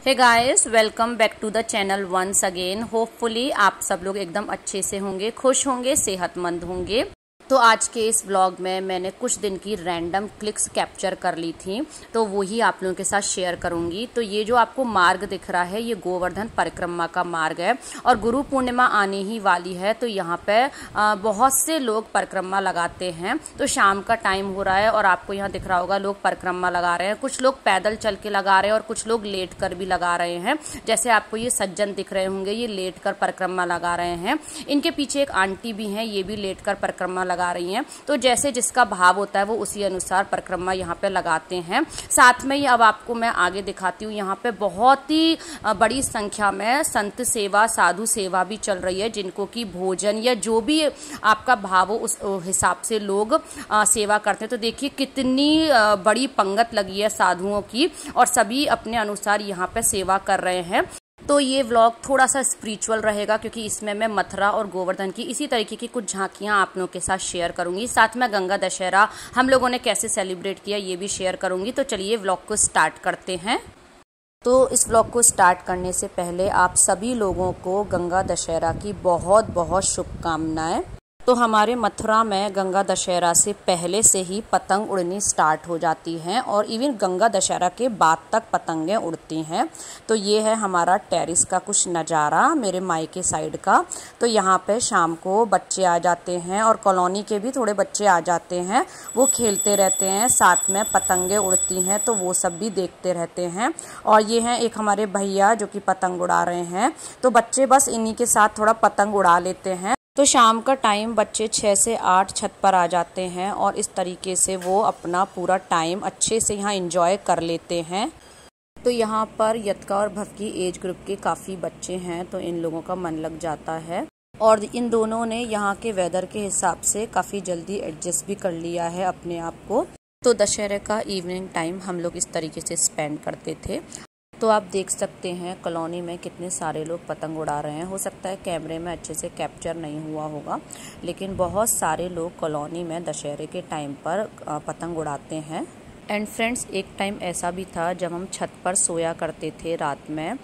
Hey guys, welcome back to the channel once again. Hopefully आप सब लोग एकदम अच्छे से होंगे, खुश होंगे, सेहतमंद होंगे। तो आज के इस व्लॉग में मैंने कुछ दिन की रैंडम क्लिक्स कैप्चर कर ली थी, तो वही आप लोगों के साथ शेयर करूंगी। तो ये जो आपको मार्ग दिख रहा है, ये गोवर्धन परिक्रमा का मार्ग है और गुरु पूर्णिमा आने ही वाली है। तो यहाँ पे बहुत से लोग परिक्रमा लगाते हैं। तो शाम का टाइम हो रहा है और आपको यहाँ दिख रहा होगा लोग परिक्रमा लगा रहे हैं। कुछ लोग पैदल चल के लगा रहे हैं और कुछ लोग लेट कर भी लगा रहे हैं। जैसे आपको ये सज्जन दिख रहे होंगे, ये लेट कर परिक्रमा लगा रहे हैं। इनके पीछे एक आंटी भी हैं, ये भी लेट कर परिक्रमा लगा रही हैं। तो जैसे जिसका भाव होता है वो उसी अनुसार परिक्रमा यहाँ पे लगाते हैं। साथ में ही अब आपको मैं आगे दिखाती हूँ, यहाँ पे बहुत ही बड़ी संख्या में संत सेवा, साधु सेवा भी चल रही है, जिनको कि भोजन या जो भी आपका भाव हो उस हिसाब से लोग सेवा करते हैं। तो देखिए कितनी बड़ी पंगत लगी है साधुओं की और सभी अपने अनुसार यहाँ पे सेवा कर रहे हैं। तो ये व्लॉग थोड़ा सा स्पिरिचुअल रहेगा, क्योंकि इसमें मैं मथुरा और गोवर्धन की इसी तरीके की कुछ झांकियां आप लोगों के साथ शेयर करूंगी। साथ में गंगा दशहरा हम लोगों ने कैसे सेलिब्रेट किया ये भी शेयर करूंगी। तो चलिए व्लॉग को स्टार्ट करते हैं। तो इस व्लॉग को स्टार्ट करने से पहले आप सभी लोगों को गंगा दशहरा की बहुत बहुत शुभकामनाएं। तो हमारे मथुरा में गंगा दशहरा से पहले से ही पतंग उड़नी स्टार्ट हो जाती हैं और इवन गंगा दशहरा के बाद तक पतंगें उड़ती हैं। तो ये है हमारा टेरिस का कुछ नज़ारा मेरे मायके साइड का। तो यहाँ पे शाम को बच्चे आ जाते हैं और कॉलोनी के भी थोड़े बच्चे आ जाते हैं, वो खेलते रहते हैं, साथ में पतंगें उड़ती हैं तो वो सब भी देखते रहते हैं। और ये हैं एक हमारे भैया जो कि पतंग उड़ा रहे हैं। तो बच्चे बस इन्हीं के साथ थोड़ा पतंग उड़ा लेते हैं। तो शाम का टाइम बच्चे 6 से 8 छत पर आ जाते हैं और इस तरीके से वो अपना पूरा टाइम अच्छे से यहाँ एंजॉय कर लेते हैं। तो यहाँ पर यतका और भव की एज ग्रुप के काफ़ी बच्चे हैं, तो इन लोगों का मन लग जाता है। और इन दोनों ने यहाँ के वेदर के हिसाब से काफ़ी जल्दी एडजस्ट भी कर लिया है अपने आप को। तो दशहरे का इवनिंग टाइम हम लोग इस तरीके से स्पेंड करते थे। तो आप देख सकते हैं कॉलोनी में कितने सारे लोग पतंग उड़ा रहे हैं। हो सकता है कैमरे में अच्छे से कैप्चर नहीं हुआ होगा, लेकिन बहुत सारे लोग कॉलोनी में दशहरे के टाइम पर पतंग उड़ाते हैं। एंड फ्रेंड्स, एक टाइम ऐसा भी था जब हम छत पर सोया करते थे रात में,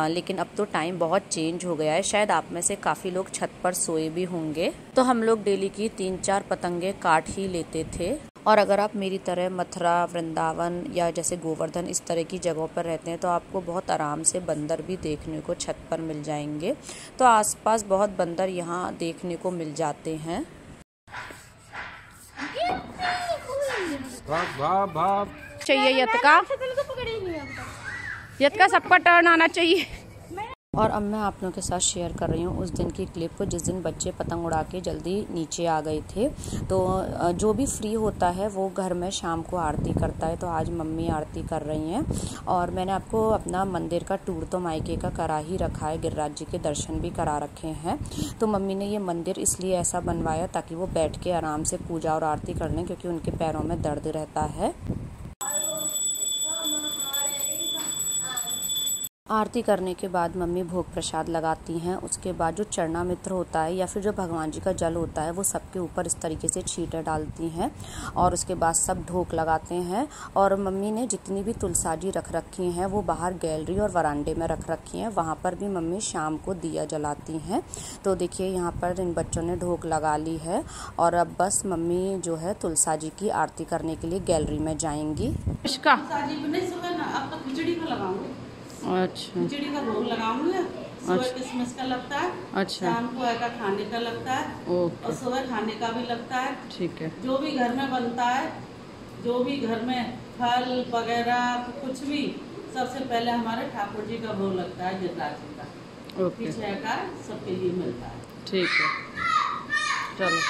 लेकिन अब तो टाइम बहुत चेंज हो गया है। शायद आप में से काफ़ी लोग छत पर सोए भी होंगे। तो हम लोग डेली की 3-4 पतंगे काट ही लेते थे। और अगर आप मेरी तरह मथुरा, वृंदावन या जैसे गोवर्धन इस तरह की जगहों पर रहते हैं तो आपको बहुत आराम से बंदर भी देखने को छत पर मिल जाएंगे। तो आसपास बहुत बंदर यहाँ देखने को मिल जाते हैं। चाहिए यतका सबका टर्न आना चाहिए। और अब मैं आप लोगों के साथ शेयर कर रही हूँ उस दिन की क्लिप, जिस दिन बच्चे पतंग उड़ा के जल्दी नीचे आ गए थे। तो जो भी फ्री होता है वो घर में शाम को आरती करता है। तो आज मम्मी आरती कर रही हैं और मैंने आपको अपना मंदिर का टूर तो मायके का करा ही रखा है, गिरिराज जी के दर्शन भी करा रखे हैं। तो मम्मी ने ये मंदिर इसलिए ऐसा बनवाया ताकि वो बैठ के आराम से पूजा और आरती कर लें, क्योंकि उनके पैरों में दर्द रहता है। आरती करने के बाद मम्मी भोग प्रसाद लगाती हैं। उसके बाद जो चरना मित्र होता है या फिर जो भगवान जी का जल होता है वो सबके ऊपर इस तरीके से छींटे डालती हैं और उसके बाद सब ढोक लगाते हैं। और मम्मी ने जितनी भी तुलसाजी रख रखी हैं वो बाहर गैलरी और वरांडे में रख रखी हैं, वहाँ पर भी मम्मी शाम को दिया जलाती हैं। तो देखिए यहाँ पर इन बच्चों ने ढोक लगा ली है और अब बस मम्मी जो है तुलसाजी की आरती करने के लिए गैलरी में जाएंगी। अच्छा, खिचड़ी का भोग लगाऊंगी। सुबह किशमिश का लगता है, अच्छा, शाम को का खाने का लगता है और सुबह खाने का भी लगता है। ठीक है, जो भी घर में बनता है, जो भी घर में फल वगैरह कुछ भी, सबसे पहले हमारे ठाकुर जी का भोग लगता है, गिरिराज जी का। पीछे का सबके लिए मिलता है। ठीक है, चलो।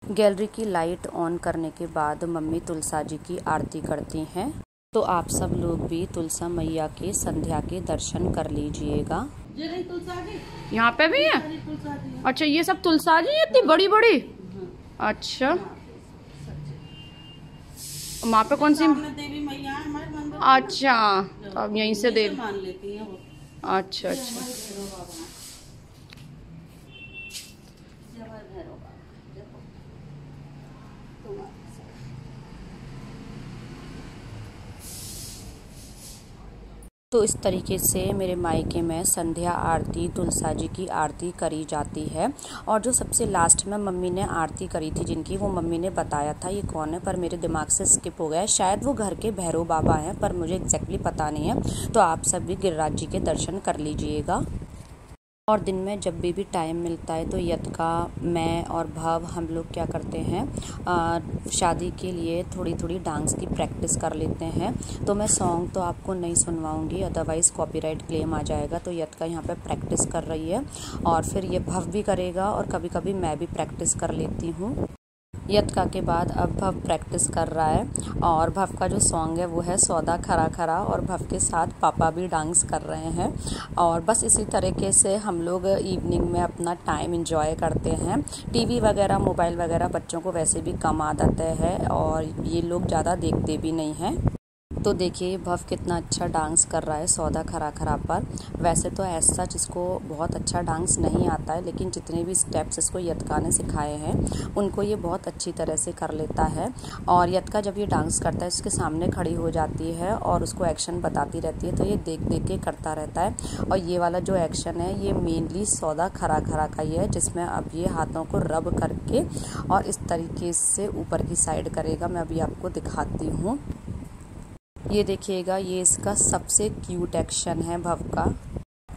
गैलरी की लाइट ऑन करने के बाद मम्मी तुलसा जी की आरती करती हैं। तो आप सब लोग भी तुलसा मैया के संध्या के दर्शन कर लीजिएगा। यहाँ पे भी है? अच्छा, ये सब तुलसा जी इतनी बड़ी बड़ी? अच्छा, वहाँ पे कौन सी देवी मैया है हमारे मंदिर? अच्छा, तो अब यहीं से देवी मान लेती है वो। अच्छा अच्छा, तो इस तरीके से मेरे मायके में संध्या आरती, तुलसा जी की आरती करी जाती है। और जो सबसे लास्ट में मम्मी ने आरती करी थी जिनकी, वो मम्मी ने बताया था ये कौन है, पर मेरे दिमाग से स्किप हो गया है। शायद वो घर के भैरव बाबा हैं, पर मुझे एग्जैक्टली पता नहीं है। तो आप सब भी गिरिराज जी के दर्शन कर लीजिएगा। और दिन में जब भी टाइम मिलता है तो यतका, मैं और भव हम लोग क्या करते हैं, शादी के लिए थोड़ी थोड़ी डांस की प्रैक्टिस कर लेते हैं। तो मैं सॉन्ग तो आपको नहीं सुनवाऊंगी, अदरवाइज़ कॉपीराइट क्लेम आ जाएगा। तो यतका यहाँ पे प्रैक्टिस कर रही है और फिर ये भव भी करेगा और कभी कभी मैं भी प्रैक्टिस कर लेती हूँ। यतका के बाद अब भव प्रैक्टिस कर रहा है और भव का जो सॉन्ग है वो है सौदा खरा खरा, और भव के साथ पापा भी डांस कर रहे हैं। और बस इसी तरीके से हम लोग इवनिंग में अपना टाइम एंजॉय करते हैं। टीवी वगैरह, मोबाइल वगैरह बच्चों को वैसे भी कम आदत है और ये लोग ज़्यादा देखते भी नहीं हैं। तो देखिए भव कितना अच्छा डांस कर रहा है सौदा खरा खरा पर। वैसे तो ऐसा इसको बहुत अच्छा डांस नहीं आता है, लेकिन जितने भी स्टेप्स इसको यतका ने सिखाए हैं उनको ये बहुत अच्छी तरह से कर लेता है। और यतका जब ये डांस करता है इसके सामने खड़ी हो जाती है और उसको एक्शन बताती रहती है, तो ये देख देख के करता रहता है। और ये वाला जो एक्शन है ये मेनली सौदा खरा खरा का ही है, जिसमें अब ये हाथों को रब करके और इस तरीके से ऊपर की साइड करेगा। मैं अभी आपको दिखाती हूँ, ये देखिएगा, ये इसका सबसे क्यूट एक्शन है भव का।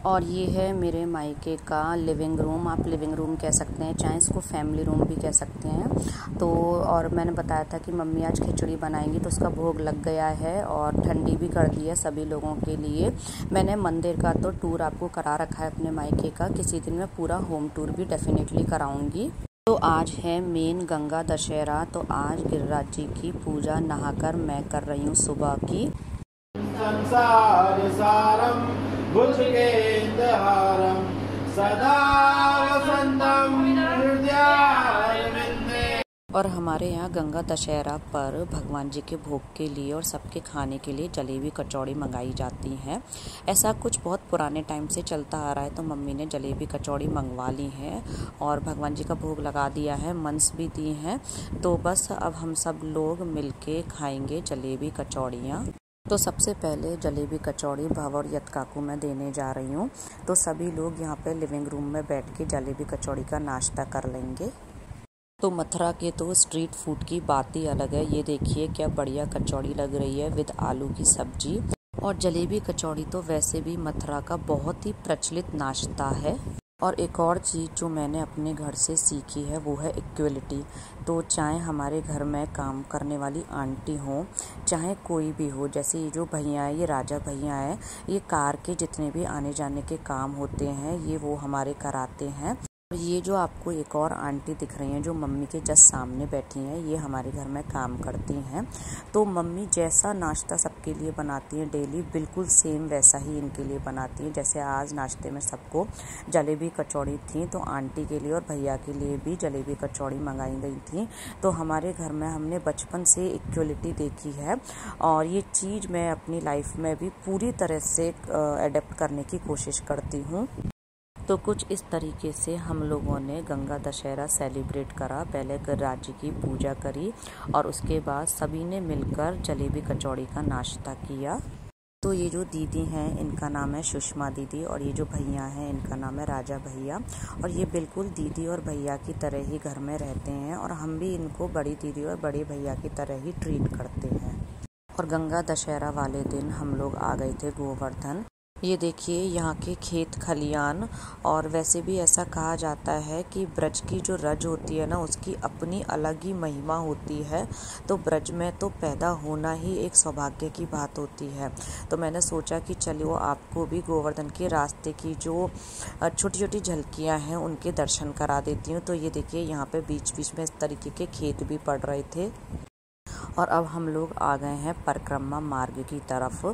और ये है मेरे मायके का लिविंग रूम, आप लिविंग रूम कह सकते हैं, चाहे इसको फैमिली रूम भी कह सकते हैं। तो और मैंने बताया था कि मम्मी आज खिचड़ी बनाएंगी, तो उसका भोग लग गया है और ठंडी भी कर दी है सभी लोगों के लिए। मैंने मंदिर का तो टूर आपको करा रखा है अपने मायके का, किसी दिन मैं पूरा होम टूर भी डेफिनेटली कराऊंगी। तो आज है मेन गंगा दशहरा, तो आज गिरिराज जी की पूजा नहाकर मैं कर रही हूँ सुबह की। संसार सारम भुजगेंद्रहारम सदा वसंतम हृदयारविंदे। और हमारे यहाँ गंगा दशहरा पर भगवान जी के भोग के लिए और सबके खाने के लिए जलेबी कचौड़ी मंगाई जाती हैं। ऐसा कुछ बहुत पुराने टाइम से चलता आ रहा है, तो मम्मी ने जलेबी कचौड़ी मंगवा ली है और भगवान जी का भोग लगा दिया है, मंस भी दी हैं। तो बस अब हम सब लोग मिलके खाएंगे जलेबी कचौड़ियाँ। तो सबसे पहले जलेबी कचौड़ी भव और यतका को मैं देने जा रही हूँ। तो सभी लोग यहाँ पे लिविंग रूम में बैठ के जलेबी कचौड़ी का नाश्ता कर लेंगे। तो मथुरा के तो स्ट्रीट फूड की बात ही अलग है। ये देखिए क्या बढ़िया कचौड़ी लग रही है विद आलू की सब्जी। और जलेबी कचौड़ी तो वैसे भी मथुरा का बहुत ही प्रचलित नाश्ता है। और एक और चीज़ जो मैंने अपने घर से सीखी है वो है इक्वलिटी। तो चाहे हमारे घर में काम करने वाली आंटी हो, चाहे कोई भी हो, जैसे ये जो भैया है, ये राजा भैया है, ये कार के जितने भी आने जाने के काम होते हैं ये वो हमारे कराते हैं। और ये जो आपको एक और आंटी दिख रही हैं जो मम्मी के जस्ट सामने बैठी हैं, ये हमारे घर में काम करती हैं। तो मम्मी जैसा नाश्ता सबके लिए बनाती हैं डेली, बिल्कुल सेम वैसा ही इनके लिए बनाती हैं। जैसे आज नाश्ते में सबको जलेबी कचौड़ी थी, तो आंटी के लिए और भैया के लिए भी जलेबी कचौड़ी मंगाई गई थी। तो हमारे घर में हमने बचपन से इक्वलिटी देखी है और ये चीज़ मैं अपनी लाइफ में भी पूरी तरह से अडेप्ट करने की कोशिश करती हूँ। तो कुछ इस तरीके से हम लोगों ने गंगा दशहरा सेलिब्रेट करा। पहले गिरिराज जी की पूजा करी और उसके बाद सभी ने मिलकर जलेबी कचौड़ी का नाश्ता किया। तो ये जो दीदी हैं इनका नाम है सुषमा दीदी और ये जो भैया हैं इनका नाम है राजा भैया। और ये बिल्कुल दीदी और भैया की तरह ही घर में रहते हैं और हम भी इनको बड़ी दीदी और बड़े भैया की तरह ही ट्रीट करते हैं। और गंगा दशहरा वाले दिन हम लोग आ गए थे गोवर्धन। ये देखिए यहाँ के खेत खलियान। और वैसे भी ऐसा कहा जाता है कि ब्रज की जो रज होती है ना, उसकी अपनी अलग ही महिमा होती है। तो ब्रज में तो पैदा होना ही एक सौभाग्य की बात होती है। तो मैंने सोचा कि चलो आपको भी गोवर्धन के रास्ते की जो छोटी छोटी झलकियाँ हैं उनके दर्शन करा देती हूँ। तो ये देखिए यहाँ पे बीच बीच में इस तरीके के खेत भी पड़ रहे थे। और अब हम लोग आ गए हैं परिक्रमा मार्ग की तरफ।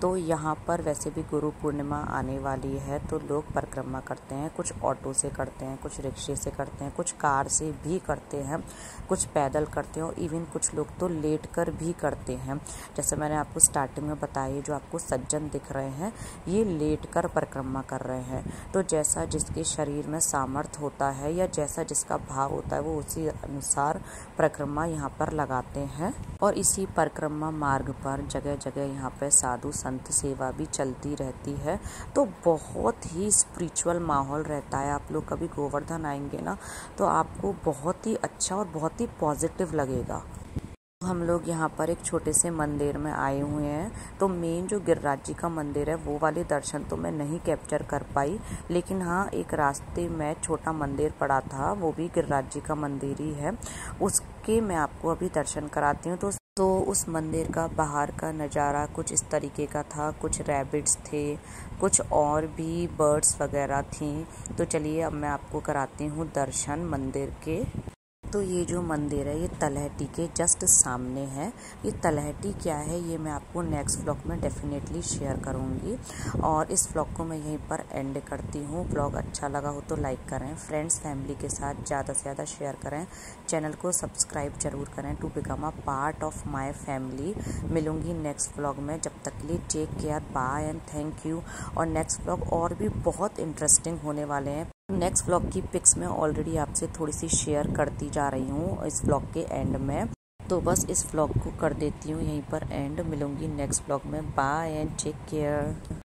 तो यहाँ पर वैसे भी गुरु पूर्णिमा आने वाली है, तो लोग परिक्रमा करते हैं। कुछ ऑटो से करते हैं, कुछ रिक्शे से करते हैं, कुछ कार से भी करते हैं, कुछ पैदल करते हैं और इवन कुछ लोग तो लेट कर भी करते हैं। जैसे मैंने आपको स्टार्टिंग में बताया, जो आपको सज्जन दिख रहे हैं ये लेट कर परिक्रमा कर रहे हैं। तो जैसा जिसके शरीर में सामर्थ्य होता है या जैसा जिसका भाव होता है वो उसी अनुसार परिक्रमा यहाँ पर लगाते हैं। और इसी परिक्रमा मार्ग पर जगह जगह यहाँ पे साधु संत सेवा भी चलती रहती है। तो बहुत ही स्पिरिचुअल माहौल रहता है। आप लोग कभी गोवर्धन आएंगे ना तो आपको बहुत ही अच्छा और बहुत ही पॉजिटिव लगेगा। हम लोग यहाँ पर एक छोटे से मंदिर में आए हुए हैं। तो मेन जो गिरिराज जी का मंदिर है वो वाले दर्शन तो मैं नहीं कैप्चर कर पाई, लेकिन हाँ एक रास्ते में छोटा मंदिर पड़ा था, वो भी गिरिराज जी का मंदिर ही है, उसके मैं आपको अभी दर्शन कराती हूँ। तो उस मंदिर का बाहर का नज़ारा कुछ इस तरीके का था। कुछ रैबिट्स थे, कुछ और भी बर्ड्स वगैरह थी। तो चलिए अब मैं आपको कराती हूँ दर्शन मंदिर के। तो ये जो मंदिर है ये तलहटी के जस्ट सामने है। ये तलहटी क्या है ये मैं आपको नेक्स्ट व्लॉग में डेफिनेटली शेयर करूँगी। और इस व्लॉग को मैं यहीं पर एंड करती हूँ। व्लॉग अच्छा लगा हो तो लाइक करें, फ्रेंड्स फैमिली के साथ ज़्यादा से ज़्यादा शेयर करें, चैनल को सब्सक्राइब जरूर करें to become a part of my family. मिलूँगी नेक्स्ट व्लॉग में, जब तक के लिए take care, bye and thank you. और नेक्स्ट व्लॉग और भी बहुत इंटरेस्टिंग होने वाले हैं। नेक्स्ट व्लॉग की पिक्स मैं ऑलरेडी आपसे थोड़ी सी शेयर करती जा रही हूँ इस व्लॉग के एंड में। तो बस इस व्लॉग को कर देती हूँ यहीं पर एंड। मिलूंगी नेक्स्ट व्लॉग में। Bye and take care.